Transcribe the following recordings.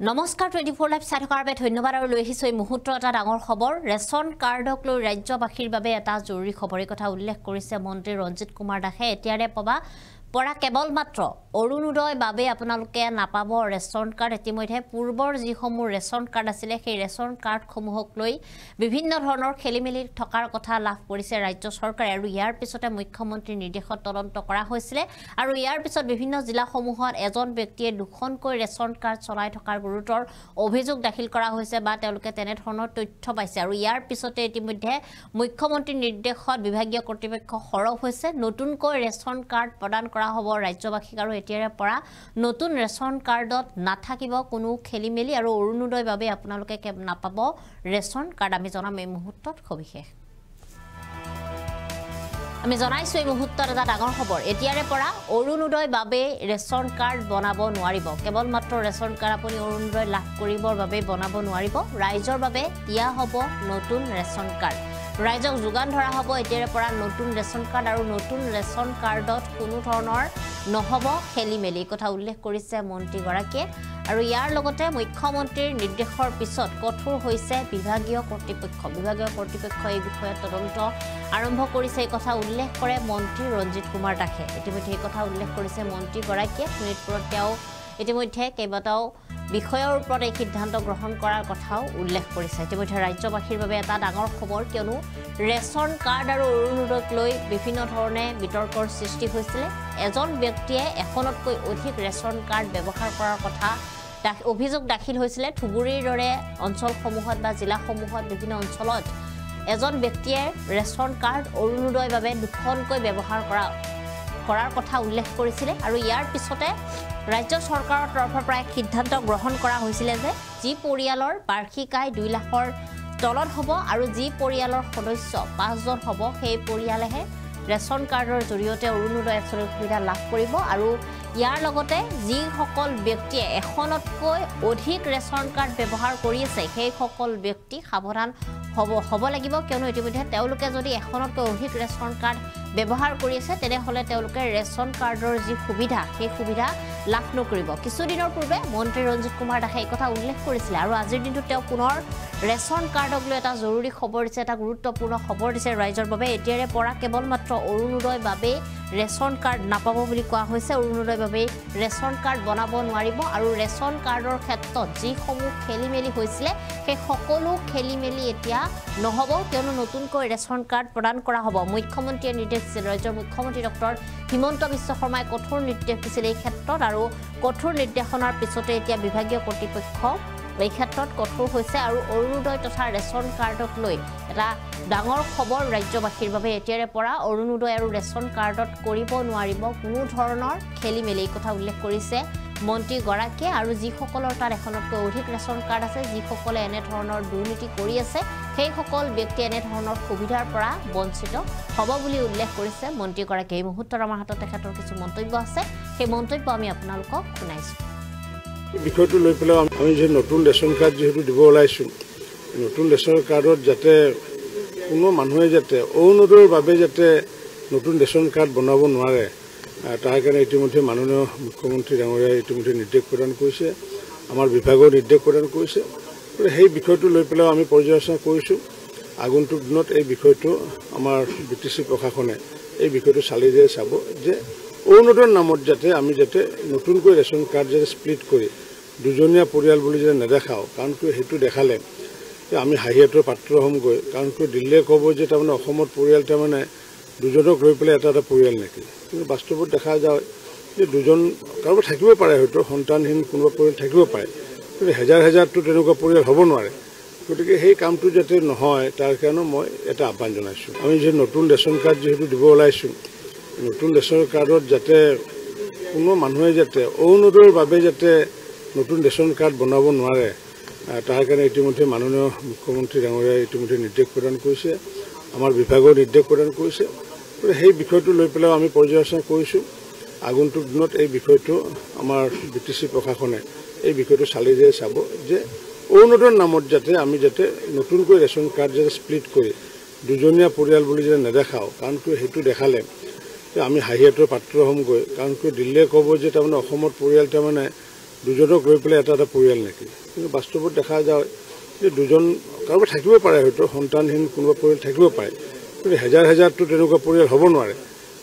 নমস্কাৰ 24 লাইভ চাই থকাৰ বাবে ধন্যবাদ আৰু লৈ আহিছোঁ এই মুহূৰ্তৰ এটা ডাঙৰ খবৰ ৰেচন কাৰ্ডক লৈ ৰাজ্যবাসীৰ বাবে এটা জৰুৰী খবৰৰ কথা উল্লেখ কৰিছে মন্ত্ৰী ৰঞ্জিত কুমাৰ দাসে এতিয়াৰে পৰা কেৱল মাত্ৰ অৰুণোদয় বাবে আপোনালোকে নাপাব ৰেচন কাৰ্ড ইতিমধ্যে পূৰ্বৰ যিসমূহ ৰেচন কাৰ্ড আছিল সেই ৰেচন কাৰ্ডসমূহক লৈ বিভিন্ন ধৰণৰ খেলিমেলি থকাৰ কথা লাভ কৰিছে ৰাজ্য চৰকাৰে আৰু ইয়াৰ পিছতে মুখ্যমন্ত্ৰীৰ নিৰ্দেশত তদন্ত কৰা হৈছিল আৰু ইয়াৰ পিছত বিভিন্ন জিলাসমূহত এজন ব্যক্তিয়ে দুখনকৈ ৰেচন কাৰ্ড চলাই থকাৰ গুৰুতৰ অভিযোগ দাখিল কৰা হৈছে বা তেওঁলোকে তেনে ধৰণৰ তথ্য পাইছে আৰু ইয়াৰ পিছতে ইতিমধ্যে মুখ্যমন্ত্ৰীৰ নিৰ্দেশত বিভাগীয় কৰ্তৃপক্ষ সৰব হৈছে নতুনকৈ ৰেচন কাৰ্ড প্ৰদান কৰা হ'ব ৰাজ্যবাসীক আৰু এতিয়াৰে পৰা নতুন ৰেচন কাৰ্ডত নাথাকিব কোনো খেলিমেলি আৰু অৰুণোদয় বাবে আপোনালোকে নাপাব ৰেচন কাৰ্ড আমি জনাম এই মুহূৰ্তত সবিশেষ আমি জনাইছোঁ এই মুহূৰ্তত এটা ডাঙৰ খবৰ এতিয়াৰে পৰা অৰুণোদয় বাবে ৰেচন কাৰ্ড বনাব নোৱাৰিব কেৱল মাত্ৰ ৰেচন কাৰ্ড আপুনি অৰুণোদয় লাভ কৰিবৰ বাবে বনাব নোৱাৰিব ৰাইজৰ বাবে দিয়া হ'ব নতুন ৰেচন কাৰ্ড ৰাইজক যোগান ধৰা হ'ব এতিয়াৰে পৰা নতুন ৰেচন কাৰ্ড আৰু নতুন ৰেচন কাৰ্ডত কোনো ধৰণৰ নহ'ব খেলিমেলি কথা উল্লেখ কৰিছে মন্ত্ৰীগৰাকীয়ে আৰু ইয়াৰ লগতে মুখ্যমন্ত্ৰীৰ নিৰ্দেশৰ পিছত কঠোৰ হৈছে বিভাগীয় কৰ্তৃপক্ষ এই বিষয়ে তদন্ত আৰম্ভ কৰিছে এই কথা উল্লেখ কৰে মন্ত্ৰী ৰঞ্জিত কুমাৰ দাসে ইতিমধ্যে এই কথা উল্লেখ কৰিছে মন্ত্ৰীগৰাকীয়ে শোণিতপুৰত তেওঁ ইতিমধ্যে কেইবাটাও বিষয়ৰ ওপৰত এই সিদ্ধান্ত গ্ৰহণ কৰাৰ কথাও উল্লেখ কৰিছে ইতিমধ্যে ৰাজ্যবাসীৰ বাবে এটা ডাঙৰ খবৰ কিয়নো ৰেচন কাৰ্ড আৰু অৰুণোদয়ক লৈ বিভিন্ন ধৰণে বিতৰ্কৰ সৃষ্টি হৈছিল এজন ব্যক্তিয়ে এখনতকৈ অধিক ৰেচন কাৰ্ড ব্যৱহাৰ কৰাৰ কথা অভিযোগ দাখিল হৈছিল ধুবুৰীৰ দৰে অঞ্চলসমূহত বা জিলাসমূহত বিভিন্ন অঞ্চলত এজন ব্যক্তিয়ে ৰেচন কাৰ্ড অৰুণোদয়ৰ বাবে দুখনকৈ ব্যৱহাৰ কৰাৰ কথা উল্লেখ কৰিছিল আৰু ইয়াৰ পিছতে ৰাজ্য চৰকাৰৰ তৰফৰ পৰা এক সিদ্ধান্ত গ্ৰহণ কৰা হৈছিল যে যি পৰিয়ালৰ বাৰ্ষিক আয় 2 লাখৰ তলত হ'ব আৰু যি পৰিয়ালৰ সদস্য 5 জন হ'ব সেই পৰিয়ালেহে ৰেচন কাৰ্ডৰ জৰিয়তে অৰুণোদয় সুবিধা লাভ কৰিব আৰু ইয়াৰ লগতে যিসকল ব্যক্তিয়ে এখনতকৈ অধিক ৰেচন কাৰ্ড ব্যৱহাৰ কৰি আছে সেই সকল ব্যক্তি সাৱধান হ'ব লাগিব কিয়নো ইতিমধ্যে তেওঁলোকে যদি এখনতকৈ অধিক ৰেচন কাৰ্ড ব্যৱহাৰ কৰি আছে তেনেহ'লে তেওঁলোকে ৰেচন কাৰ্ডৰ যি সুবিধা সেই সুবিধা লাভ নকৰিব কিছুদিনৰ পূৰ্বে মন্ত্ৰী ৰঞ্জিত কুমাৰ দাসে এই কথা উল্লেখ কৰিছিল আৰু আজিৰ দিনটোত তেওঁ পুনৰ ৰেচন কাৰ্ডক লৈ এটা জৰুৰী খবৰ দিছে এটা গুৰুত্বপূৰ্ণ খবৰ দিছে ৰাইজৰ বাবে এতিয়াৰে পৰা কেৱল মাত্ৰ অৰুণোদয় বাবে ৰেচন কাৰ্ড নাপাব বুলি কোৱা হৈছে অৰুণোদয় বাবে ৰেচন কাৰ্ড বনাব নোৱাৰিব আৰু ৰেচন কাৰ্ডৰ ক্ষেত্ৰত যিসমূহ খেলিমেলি হৈছিলে সেই সকলো খেলিমেলি এতিয়া নহ'ব কিয়নো নতুনকৈ ৰেচন কাৰ্ড প্ৰদান কৰা হ'ব মুখ্যমন্ত্ৰীয়ে নিৰ্দেশ দিছিল ৰাজ্যৰ মুখ্যমন্ত্ৰী ডক্টৰ হিমন্ত বিশ্ব শৰ্মাই কঠোৰ নিৰ্দেশ দিছিল এই ক্ষেত্ৰত আৰু কঠোৰ নিৰ্দেশনাৰ পিছতে এতিয়া বিভাগীয় কৰ্তৃপক্ষ এই ক্ষেত্ৰত কঠোৰ হৈছে আৰু অৰুণোদয় তথা ৰেচন কাৰ্ডক লৈ এটা ডাঙৰ খবৰ ৰাজ্যবাসীৰ বাবে এতিয়াৰে পৰা অৰুণোদয় আৰু ৰেচন কাৰ্ডত কৰিব নোৱাৰিব কোনো ধৰণৰ খেলিমেলি এই কথা উল্লেখ কৰিছে মন্ত্ৰীগৰাকীয়ে আৰু যিসকলৰ তাত এখনতকৈ অধিক ৰেচন কাৰ্ড আছে যিসকলে এনেধৰণৰ দুৰ্নীতি কৰি আছে সেইসকল ব্যক্তি এনেধৰণৰ সুবিধাৰ পৰা বঞ্চিত হ'ব বুলি উল্লেখ কৰিছে মন্ত্ৰীগৰাকীয়ে এই মুহূৰ্তত আমাৰ হাতত তেখেতৰ কিছু মন্তব্য আছে সেই মন্তব্য আমি আপোনালোকক শুনাইছোঁ বিষয়টো লৈ পেলাই আমি যে নতুন ৰেচন কাৰ্ড যেহেতু দিব ওলাইছোঁ নতুন ৰেচন কাৰ্ডত যাতে কোনো মানুহে যাতে অৰুণোদয়ৰ বাবে যাতে নতুন ৰেচন কাৰ্ড বনাব নোৱাৰে তাৰ কাৰণে ইতিমধ্যে মাননীয় মুখ্যমন্ত্ৰী ডাঙৰীয়াই ইতিমধ্যে নিৰ্দেশ প্ৰদান কৰিছে আমাৰ বিভাগৰ নিৰ্দেশ প্ৰদান কৰিছে সেই বিষয়টো লৈ পেলাই আমি পৰ্যালোচনা কৰিছোঁ আগন্তুক দিনত এই বিষয়টো আমাৰ BTC প্ৰশাসনে এই বিষয়টো চালি জাৰি চাব যে অৰুণোদয়ৰ নামত যাতে আমি যাতে নতুনকৈ ৰেচন কাৰ্ড যাতে স্প্লিট কৰি দুজনীয়া পৰিয়াল বুলি যাতে নেদেখাওঁ কাৰণ সেইটো দেখালে আমি হাঁহিয়াতৰ পাত্ৰ হ'মগৈ কাৰণ দিল্লীয়ে ক'ব যে তাৰমানে অসমত পৰিয়াল তাৰমানে দুজনক লৈ পেলাই এটা পৰিয়াল নেকি কিন্তু বাস্তৱত দেখা যায় যে দুজন কাৰোবাৰ থাকিব পাৰে হয়তো সন্তানহীন কোনোবা পৰিয়াল থাকিব পাৰে কিন্তু হেজাৰটো তেনেকুৱা পৰিয়াল হ'ব নোৱাৰে গতিকে সেই কামটো যাতে নহয় তাৰ কাৰণে মই এটা আহ্বান জনাইছোঁ আমি যে নতুন ৰেচন কাৰ্ড যিহেতু দিব ওলাইছোঁ নতুন ৰেচন কাৰ্ডত যাতে কোনো মানুহে যাতে অৰুণোদয়ৰ বাবে যাতে নতুন ৰেচন কাৰ্ড বনাব নোৱাৰে তাৰ কাৰণে ইতিমধ্যে মাননীয় মুখ্যমন্ত্ৰী ডাঙৰীয়াই ইতিমধ্যে নিৰ্দেশ প্ৰদান কৰিছে আমাৰ বিভাগৰ নিৰ্দেশ প্ৰদান কৰিছে সেই বিষয়টো লৈ পেলাই আমি পৰ্যালোচনা কৰিছোঁ আগন্তুক দিনত এই বিষয়টো আমাৰ BTC প্ৰশাসনে এই বিষয়টো চালি জাৰি চাব যে অৰুণোদয়ৰ নামত যাতে আমি যাতে নতুনকৈ ৰেচন কাৰ্ড যাতে স্প্লিট কৰি দুজনীয়া পৰিয়াল বুলি যাতে নেদেখাওঁ কাৰণ সেইটো দেখালে আমি হাঁহিয়াতৰ পাত্ৰ হ'মগৈ কাৰণ দিল্লীয়ে ক'ব যে তাৰমানে অসমত পৰিয়াল তাৰমানে দুজনক লৈ পেলাই এটা পৰিয়াল নেকি কিন্তু বাস্তৱত দেখা যায় যে দুজন কাৰোবাৰ থাকিব পাৰে হয়তো সন্তানহীন কোনোবা পৰিয়াল থাকিব পাৰে কিন্তু হেজাৰ হেজাৰটো তেনেকুৱা পৰিয়াল হ'ব নোৱাৰে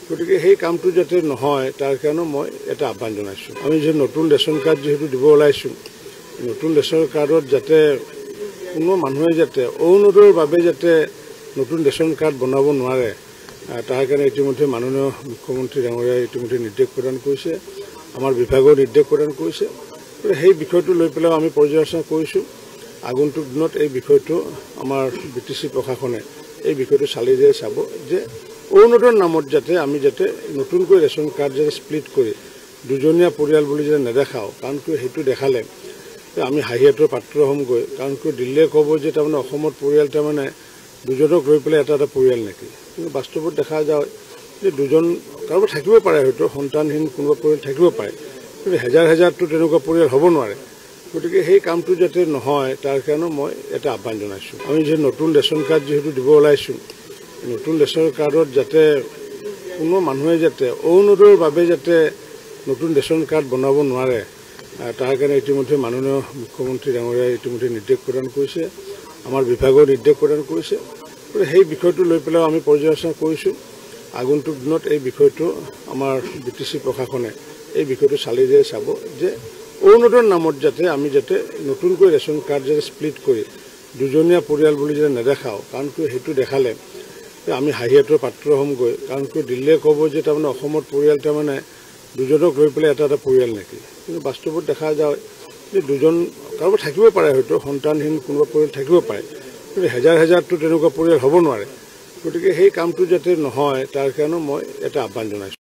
গতিকে সেই কামটো যাতে নহয় তাৰ কাৰণে মই এটা আহ্বান জনাইছোঁ আমি যে নতুন ৰেচন কাৰ্ড যিহেতু দিব ওলাইছোঁ নতুন ৰেচন কাৰ্ডত যাতে কোনো মানুহে যাতে অৰুণোদয়ৰ বাবে যাতে নতুন ৰেচন কাৰ্ড বনাব নোৱাৰে তাৰ কাৰণে ইতিমধ্যে মাননীয় মুখ্যমন্ত্ৰী ডাঙৰীয়াই ইতিমধ্যে নিৰ্দেশ প্ৰদান কৰিছে আমাৰ বিভাগৰ নিৰ্দেশ প্ৰদান কৰিছে সেই বিষয়টো লৈ পেলাই আমি পৰ্যালোচনা কৰিছোঁ আগন্তুক দিনত এই বিষয়টো আমাৰ BTC প্ৰশাসনে এই বিষয়টো চালি যাই চাব যে অৰুণোদয়ৰ নামত যাতে আমি যাতে নতুনকৈ ৰেচন কাৰ্ড যাতে স্প্লিট কৰি দুজনীয়া পৰিয়াল বুলি যাতে নেদেখাওঁ কাৰণ সেইটো দেখালে আমি হাঁহিয়াতৰ পাত্ৰ হ'মগৈ কাৰণ দিল্লীয়ে ক'ব যে তাৰমানে অসমত পৰিয়াল তাৰমানে দুজনক লৈ পেলাই এটা পৰিয়াল নেকি কিন্তু বাস্তৱত দেখা যায় যে দুজন কাৰোবাৰ থাকিব পাৰে হয়তো সন্তানহীন কোনোবা পৰিয়াল থাকিব পাৰে কিন্তু হেজাৰ হেজাৰটো তেনেকুৱা পৰিয়াল হ'ব নোৱাৰে গতিকে সেই কামটো যাতে নহয় তাৰ কাৰণে মই এটা আহ্বান জনাইছোঁ আমি যে নতুন ৰেচন কাৰ্ড যিহেতু দিব ওলাইছোঁ নতুন ৰেচন কাৰ্ডত যাতে কোনো মানুহে যাতে অৰুণোদয়ৰ বাবে যাতে নতুন ৰেচন কাৰ্ড বনাব নোৱাৰে তাৰ কাৰণে ইতিমধ্যে মাননীয় মুখ্যমন্ত্ৰী ডাঙৰীয়াই ইতিমধ্যে নিৰ্দেশ প্ৰদান কৰিছে আমাৰ বিভাগৰ নিৰ্দেশ প্ৰদান কৰিছে সেই বিষয়টো লৈ পেলাই আমি পৰ্যালোচনা কৰিছোঁ আগন্তুক দিনত এই বিষয়টো আমাৰ BTC প্ৰশাসনে এই বিষয়টো চালি যাই চাব যে অৰুণোদয়ৰ নামত যাতে আমি যাতে নতুনকৈ ৰেচন কাৰ্ড যাতে স্প্লিট কৰি দুজনীয়া পৰিয়াল বুলি যাতে নেদেখাওঁ কাৰণ সেইটো দেখালে আমি হাঁহিয়াতৰ পাত্ৰ হ'মগৈ কাৰণ দিল্লীয়ে ক'ব যে তাৰমানে অসমত পৰিয়াল তাৰমানে দুজনক লৈ পেলাই এটা পৰিয়াল নেকি কিন্তু বাস্তৱত দেখা যায় যে দুজন কাৰোবাৰ থাকিব পাৰে হয়তো সন্তানহীন কোনোবা পৰিয়াল থাকিব পাৰে কিন্তু হেজাৰ হেজাৰটো তেনেকুৱা পৰিয়াল হ'ব নোৱাৰে গতিকে সেই কামটো যাতে নহয় তাৰ কাৰণে মই এটা আহ্বান জনাইছোঁ